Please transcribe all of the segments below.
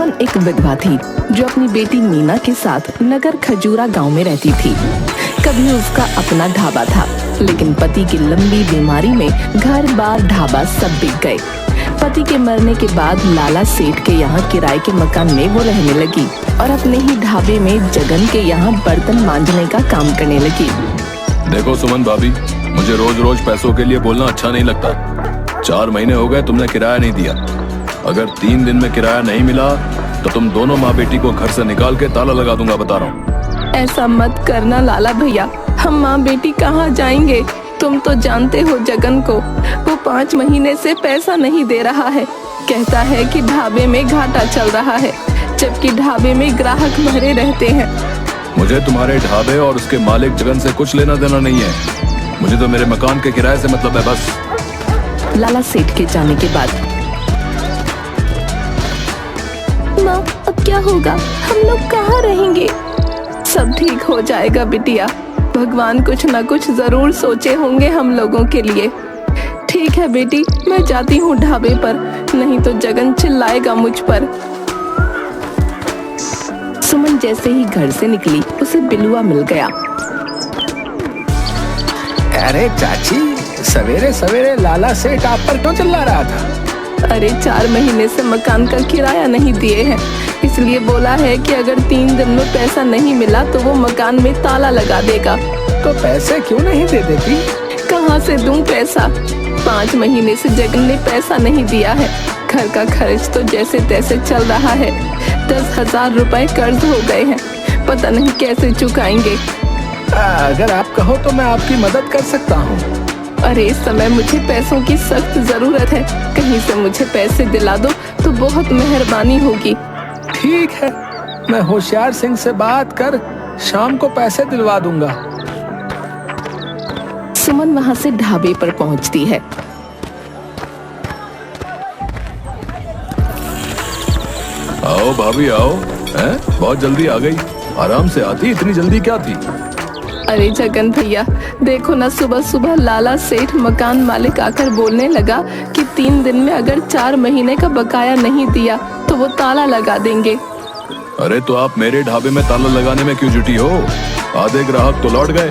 सुमन एक विधवा थी जो अपनी बेटी मीना के साथ नगर खजूरा गांव में रहती थी। कभी उसका अपना ढाबा था, लेकिन पति की लंबी बीमारी में घर बार ढाबा सब बिक गए। पति के मरने के बाद लाला सेठ के यहाँ किराए के मकान में वो रहने लगी और अपने ही ढाबे में जगन के यहाँ बर्तन मांजने का काम करने लगी। देखो सुमन भाभी, मुझे रोज रोज पैसों के लिए बोलना अच्छा नहीं लगता। 4 महीने हो गए तुमने किराया नहीं दिया। अगर 3 दिन में किराया नहीं मिला तो तुम दोनों माँ बेटी को घर से निकाल के ताला लगा दूंगा, बता रहा हूँ। ऐसा मत करना लाला भैया, हम माँ बेटी कहाँ जाएंगे? तुम तो जानते हो जगन को, वो 5 महीने से पैसा नहीं दे रहा है। कहता है कि ढाबे में घाटा चल रहा है, जबकि ढाबे में ग्राहक भरे रहते हैं। मुझे तुम्हारे ढाबे और उसके मालिक जगन से कुछ लेना देना नहीं है। मुझे तो मेरे मकान के किराए से मतलब है, बस। लाला सेठ के जाने के बाद माँ, अब क्या होगा? हम लोग कहाँ रहेंगे? सब ठीक हो जाएगा बिटिया, भगवान कुछ न कुछ जरूर सोचे होंगे हम लोगों के लिए। ठीक है बेटी, मैं जाती हूँ ढाबे पर, नहीं तो जगन चिल्लाएगा मुझ पर। सुमन जैसे ही घर से निकली उसे बिलुआ मिल गया। अरे चाची, सवेरे सवेरे लाला सेठ आप पर क्यों चिल्ला रहा था? अरे 4 महीने से मकान का किराया नहीं दिए हैं, इसलिए बोला है कि अगर 3 दिन में पैसा नहीं मिला तो वो मकान में ताला लगा देगा। तो पैसे क्यों नहीं दे देती? कहाँ से दूं पैसा? 5 महीने से जगन ने पैसा नहीं दिया है। घर का खर्च तो जैसे तैसे चल रहा है। 10,000 रुपए कर्ज हो गए हैं, पता नहीं कैसे चुकाएंगे। अगर आप कहो तो मैं आपकी मदद कर सकता हूँ। अरे इस समय मुझे पैसों की सख्त जरूरत है, कहीं से मुझे पैसे दिला दो तो बहुत मेहरबानी होगी। ठीक है, मैं होशियार सिंह से बात कर शाम को पैसे दिलवा दूंगा। सुमन वहाँ से ढाबे पर पहुँचती है। आओ भाभी आओ। हैं? बहुत जल्दी आ गई। आराम से आती, इतनी जल्दी क्या थी? अरे जगन भैया, देखो ना, सुबह सुबह लाला सेठ मकान मालिक आकर बोलने लगा कि 3 दिन में अगर 4 महीने का बकाया नहीं दिया तो वो ताला लगा देंगे। अरे तो आप मेरे ढाबे में ताला लगाने में क्यों जुटी हो? आधे ग्राहक तो लौट गए।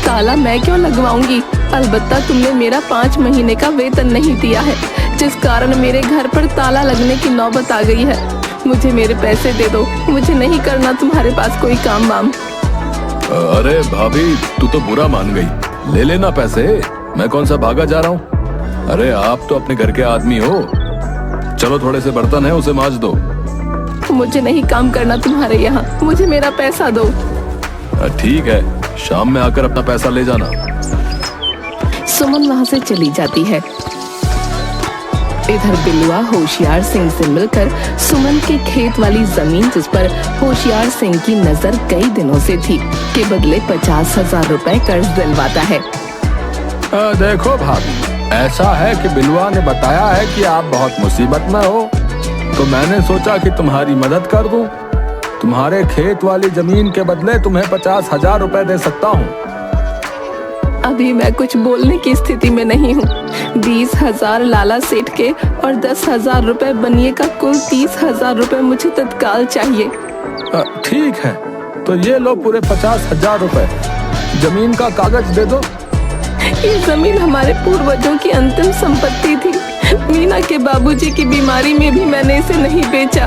ताला मैं क्यों लगवाऊंगी? अलबत्ता तुमने मेरा 5 महीने का वेतन नहीं दिया है, जिस कारण मेरे घर पर ताला लगने की नौबत आ गई है। मुझे मेरे पैसे दे दो, मुझे नहीं करना तुम्हारे पास कोई काम वाम। अरे भाभी, तू तो बुरा मान गई। ले लेना पैसे, मैं कौन सा भागा जा रहा हूँ। अरे आप तो अपने घर के आदमी हो। चलो थोड़े से बर्तन है, उसे मांज दो। मुझे नहीं काम करना तुम्हारे यहाँ, मुझे मेरा पैसा दो। ठीक है, शाम में आकर अपना पैसा ले जाना। सुमन वहाँ से चली जाती है। इधर बिलुआ होशियार सिंह से मिलकर सुमन के खेत वाली जमीन, जिस पर होशियार सिंह की नजर कई दिनों से थी, के बदले 50,000 रुपए कर्ज दिलवाता है। देखो भाभी, ऐसा है कि बिलुआ ने बताया है कि आप बहुत मुसीबत में हो, तो मैंने सोचा कि तुम्हारी मदद कर दूं। तुम्हारे खेत वाली जमीन के बदले तुम्हें 50,000 रुपए दे सकता हूँ। अभी मैं कुछ बोलने की स्थिति में नहीं हूँ। 20,000 लाला सेठ के और 10,000 रुपए बनिए का कुल 30,000 रुपए मुझे तत्काल चाहिए। ठीक है, तो ये लो पूरे 50,000 रुपए। जमीन का कागज दे दो। ये जमीन हमारे पूर्वजों की अंतिम संपत्ति थी। मीना के बाबूजी की बीमारी में भी मैंने इसे नहीं बेचा,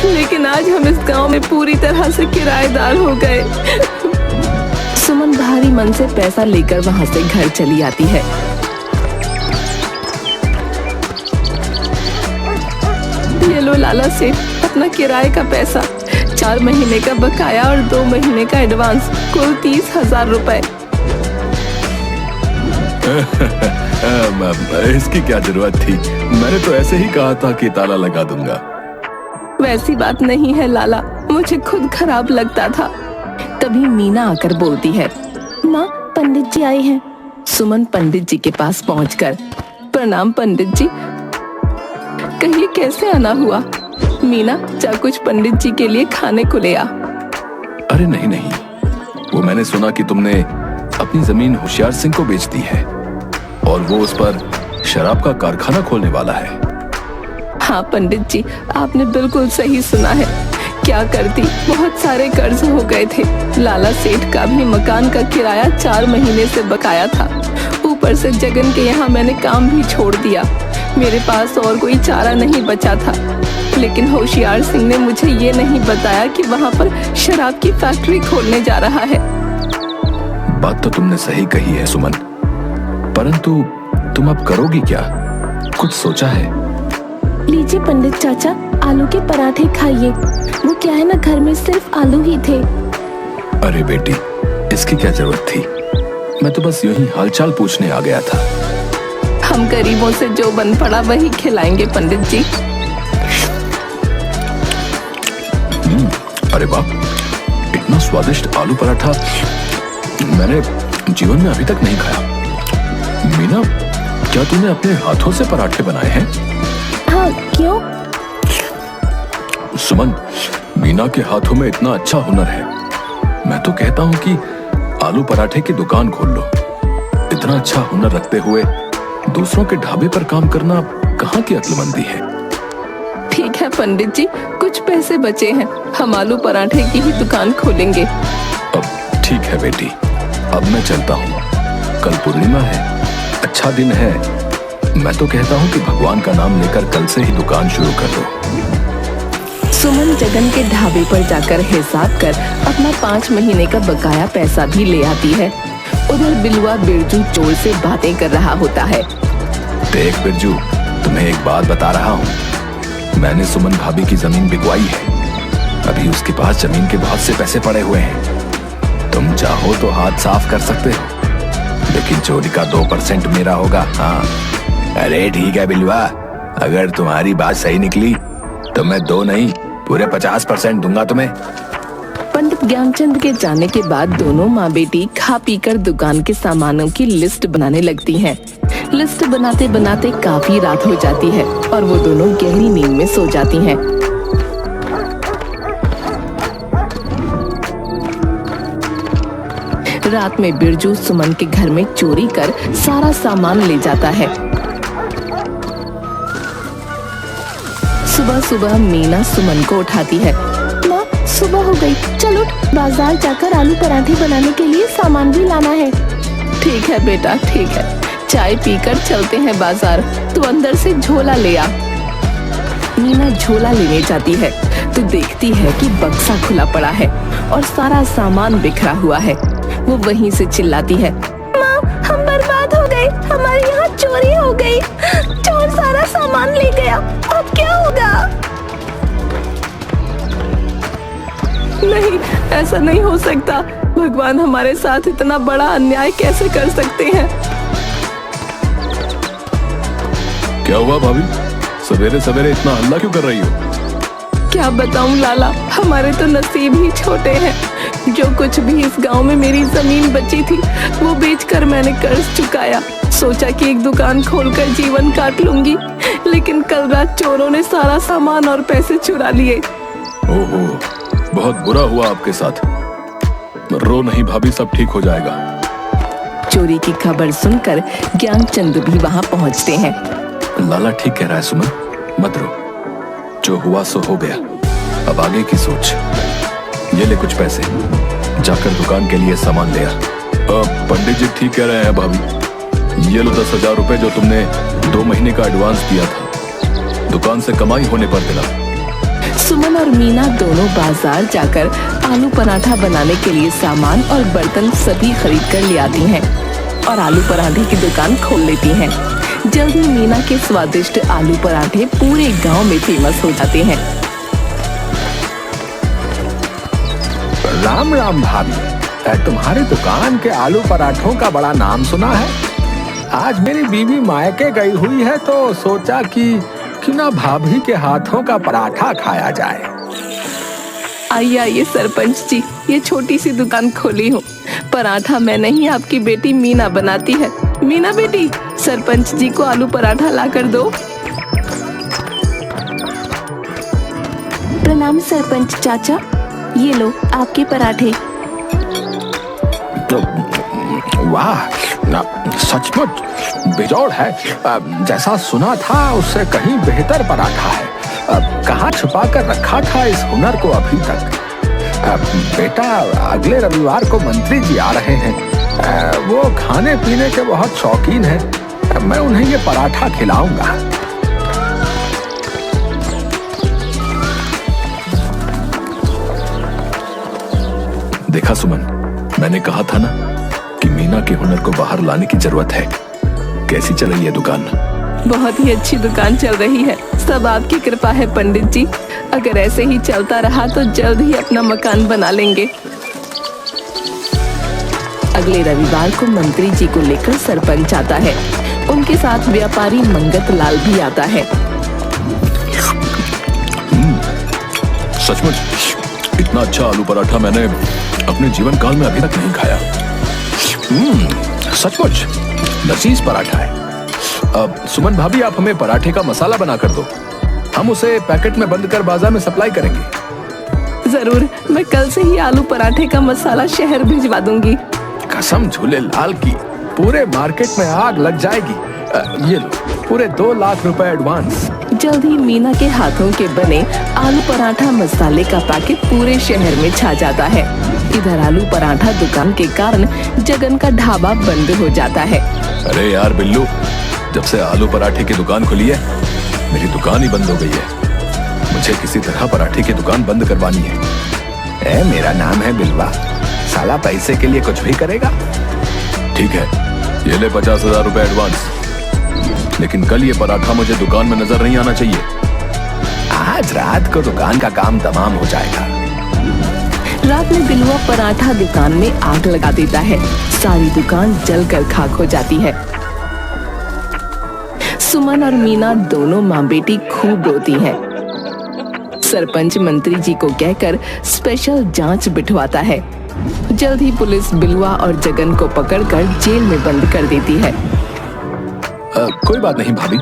लेकिन आज हम इस गांव में पूरी तरह से किराएदार हो गए। सुमन भारी मन से पैसा लेकर वहाँ से घर चली आती है। ये लो लाला सेठ, अपना किराए का पैसा, 4 महीने का बकाया और 2 महीने का एडवांस, कुल 30,000 रुपए। इसकी क्या जरूरत थी? मैंने तो ऐसे ही कहा था कि ताला लगा दूंगा। वैसी बात नहीं है लाला, मुझे खुद खराब लगता था। तभी मीना आकर बोलती है, माँ पंडित जी आए हैं। सुमन पंडित जी के पास पहुंचकर, प्रणाम पंडित जी। कहिए कैसे आना हुआ? मीना, जा कुछ पंडित जी के लिए खाने को ले आ। अरे नहीं नहीं, वो मैंने सुना कि तुमने अपनी जमीन होशियार सिंह को बेच दी है और वो उस पर शराब का कारखाना खोलने वाला है। हाँ पंडित जी, आपने बिल्कुल सही सुना है। क्या करती, बहुत सारे कर्ज हो गए थे। लाला सेठ का भी मकान का किराया 4 महीने से बकाया था। ऊपर से जगन के यहाँ मैंने काम भी छोड़ दिया। मेरे पास और कोई चारा नहीं बचा था। लेकिन होशियार सिंह ने मुझे ये नहीं बताया कि वहाँ पर शराब की फैक्ट्री खोलने जा रहा है। बात तो तुमने सही कही है सुमन, परंतु तुम अब करोगी क्या? कुछ सोचा है? लीजिए पंडित चाचा, आलू के पराठे खाइए। वो क्या है ना, घर में सिर्फ आलू ही थे। अरे बेटी, इसकी क्या जरूरत थी? मैं तो बस यूं ही हालचाल पूछने आ गया था। हम गरीबों से जो बन पड़ा वही खिलाएंगे पंडित जी। अरे वाह, इतना स्वादिष्ट आलू पराठा मैंने जीवन में अभी तक नहीं खाया। मीना, क्या तूने अपने हाथों से पराठे बनाए हैं? हाँ, क्यों? सुमन, मीना के हाथों में इतना अच्छा हुनर है। मैं तो कहता हूँ कि आलू पराठे की दुकान खोल लो। इतना अच्छा हुनर रखते हुए दूसरों के ढाबे पर काम करना कहाँ की अक्लमंदी है। ठीक है पंडित जी, कुछ पैसे बचे हैं, हम आलू पराठे की ही दुकान खोलेंगे। अब ठीक है बेटी, अब मैं चलता हूँ। कल पूर्णिमा है, अच्छा दिन है। मैं तो कहता हूँ कि भगवान का नाम लेकर कल से ही दुकान शुरू कर दो। सुमन जगन के ढाबे पर जाकर हिसाब कर अपना 5 महीने का बकाया पैसा भी ले आती है। उधर बिलुआ बिरजू चोर से बातें कर रहा होता है। देख बिरजू, तुम्हें एक बात बता रहा हूँ। मैंने सुमन भाभी की जमीन बिकवाई है। अभी उसके पास जमीन के बहुत से पैसे पड़े हुए हैं। तुम चाहो तो हाथ साफ कर सकते हो, लेकिन चोरी का 2% मेरा होगा। हाँ, अरे ठीक है बिलुआ, अगर तुम्हारी बात सही निकली तो मैं 2 नहीं पूरे 50% दूंगा तुम्हें। पंडित ज्ञानचंद के जाने के बाद दोनों माँ बेटी खा पीकर दुकान के सामानों की लिस्ट बनाने लगती हैं। लिस्ट बनाते बनाते काफी रात हो जाती है और वो दोनों गहरी नींद में सो जाती हैं। रात में बिरजू सुमन के घर में चोरी कर सारा सामान ले जाता है। सुबह सुबह मीना सुमन को उठाती है। माँ, सुबह हो गई, चल उठ, बाजार जाकर आलू पराठे बनाने के लिए सामान भी लाना है। ठीक है बेटा, ठीक है, चाय पीकर चलते हैं बाजार। तू अंदर से झोला ले आ। मीना झोला लेने जाती है तो देखती है कि बक्सा खुला पड़ा है और सारा सामान बिखरा हुआ है। वो वहीं से चिल्लाती है, माँ, हम बर्बाद हो गए, हमारे यहाँ चोरी हो गई, चोर सारा सामान ले गया, अब क्या होगा? नहीं, ऐसा नहीं हो सकता। भगवान हमारे साथ इतना बड़ा अन्याय कैसे कर सकते हैं? क्या हुआ भाभी, सवेरे सवेरे इतना हल्ला क्यों कर रही हो? क्या बताऊं लाला, हमारे तो नसीब ही छोटे हैं। जो कुछ भी इस गांव में मेरी जमीन बची थी वो बेचकर मैंने कर्ज चुकाया। सोचा कि एक दुकान खोलकर जीवन काट लूंगी, लेकिन कल रात चोरों ने सारा सामान और पैसे चुरा लिए। ओहो, बहुत बुरा हुआ आपके साथ। रो नहीं भाभी, सब ठीक हो जाएगा। चोरी की खबर सुनकर ज्ञानचंद भी वहां पहुंचते हैं। लाला ठीक कह रहा है सुमन, मत रो। जो हुआ सो हो गया, अब आगे की सोच। ये ले कुछ पैसे, जाकर दुकान के लिए सामान ले आ। पंडित जी ठीक कह रहे हैं भाभी। ये लो 10,000 रुपए जो तुमने 2 महीने का एडवांस दिया था, दुकान से कमाई होने पर देना। सुमन और मीना दोनों बाजार जाकर आलू पराठा बनाने के लिए सामान और बर्तन सभी खरीद कर ले आती हैं और आलू पराठे की दुकान खोल लेती हैं। जल्द ही मीना के स्वादिष्ट आलू पराठे पूरे गांव में फेमस हो जाते हैं। राम राम भाभी, तुम्हारी दुकान के आलू पराठों का बड़ा नाम सुना है। आज मेरी बीवी मायके गई हुई है तो सोचा कि ना भाभी के हाथों का पराठा खाया जाए। आइए आइए सरपंच जी, ये छोटी सी दुकान खोली हूँ। पराठा मैं नहीं, आपकी बेटी मीना बनाती है। मीना बेटी, सरपंच जी को आलू पराठा लाकर दो। प्रणाम सरपंच चाचा, ये लो आपके पराठे। तो वाह, सचमुच बेजोड़ है। जैसा सुना था उससे कहीं बेहतर पराठा है। कहाँ छुपा कर रखा था इस हुनर को अभी तक? बेटा, अगले रविवार को मंत्री जी आ रहे हैं। वो खाने पीने के बहुत शौकीन हैं। मैं उन्हें ये पराठा खिलाऊंगा। देखा सुमन, मैंने कहा था ना कि मीना के हुनर को बाहर लाने की जरूरत है। कैसी चल रही है दुकान? बहुत ही अच्छी दुकान चल रही है। सब आपकी कृपा है पंडित जी। अगर ऐसे ही चलता रहा तो जल्द ही अपना मकान बना लेंगे। अगले रविवार को मंत्री जी को लेकर सरपंच आता है। उनके साथ व्यापारी मंगत लाल भी आता है। सचमुच इतना अच्छा आलू पराठा मैंने अपने जीवन काल में अभी तक नहीं खाया। सचमुच लजीज पराठा है। अब सुमन भाभी, आप हमें पराठे का मसाला बना कर दो। हम उसे पैकेट में बंद कर बाजार में सप्लाई करेंगे। जरूर, मैं कल से ही आलू पराठे का मसाला शहर भिजवा दूंगी। कसम झूले लाल की, पूरे मार्केट में आग लग जाएगी। ये लो, पूरे 2 लाख रुपए एडवांस। जल्द ही मीना के हाथों के बने आलू पराठा मसाले का पैकेट पूरे शहर में छा जाता है। इधर आलू पराठा दुकान के कारण जगन का ढाबा बंद हो जाता है। अरे यार बिल्लू, जब से आलू पराठे की दुकान खुली है मेरी दुकान ही बंद हो गई है। मुझे किसी तरह पराठे की दुकान बंद करवानी है। मेरा नाम है बिलवा, साला पैसे के लिए कुछ भी करेगा। ठीक है, ये ले 50,000 रुपए एडवांस। लेकिन कल ये पराठा मुझे दुकान में नजर नहीं आना चाहिए। आज रात को दुकान का काम तमाम हो जाएगा। रात में बिलवा पराठा दुकान में आग लगा देता है। सारी दुकान जलकर खाक हो जाती है। सुमन और मीना दोनों माँ बेटी खूब रोती हैं। सरपंच मंत्री जी को कहकर स्पेशल जांच बिठवाता है। जल्द ही पुलिस बिलवा और जगन को पकड़कर जेल में बंद कर देती है। कोई बात नहीं भाभी,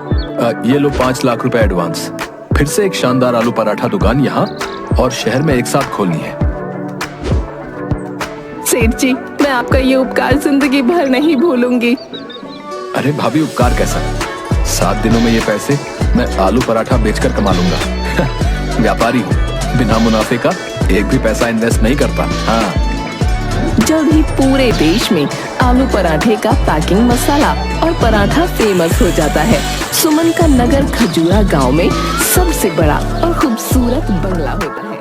ये लो 5 लाख रुपए एडवांस। फिर से एक शानदार आलू पराठा दुकान यहाँ और शहर में एक साथ खोलनी है। सेठ जी, मैं आपका ये उपकार जिंदगी भर नहीं भूलूंगी। अरे भाभी, उपकार कैसा? 7 दिनों में ये पैसे मैं आलू पराठा बेचकर कमा लूंगा। व्यापारी हूँ, बिना मुनाफे का एक भी पैसा इन्वेस्ट नहीं करता। हाँ। जल्द ही पूरे देश में आलू पराठे का पैकिंग मसाला और पराठा फेमस हो जाता है। सुमन का नगर खजूरा गांव में सबसे बड़ा और खूबसूरत बंगला होता है।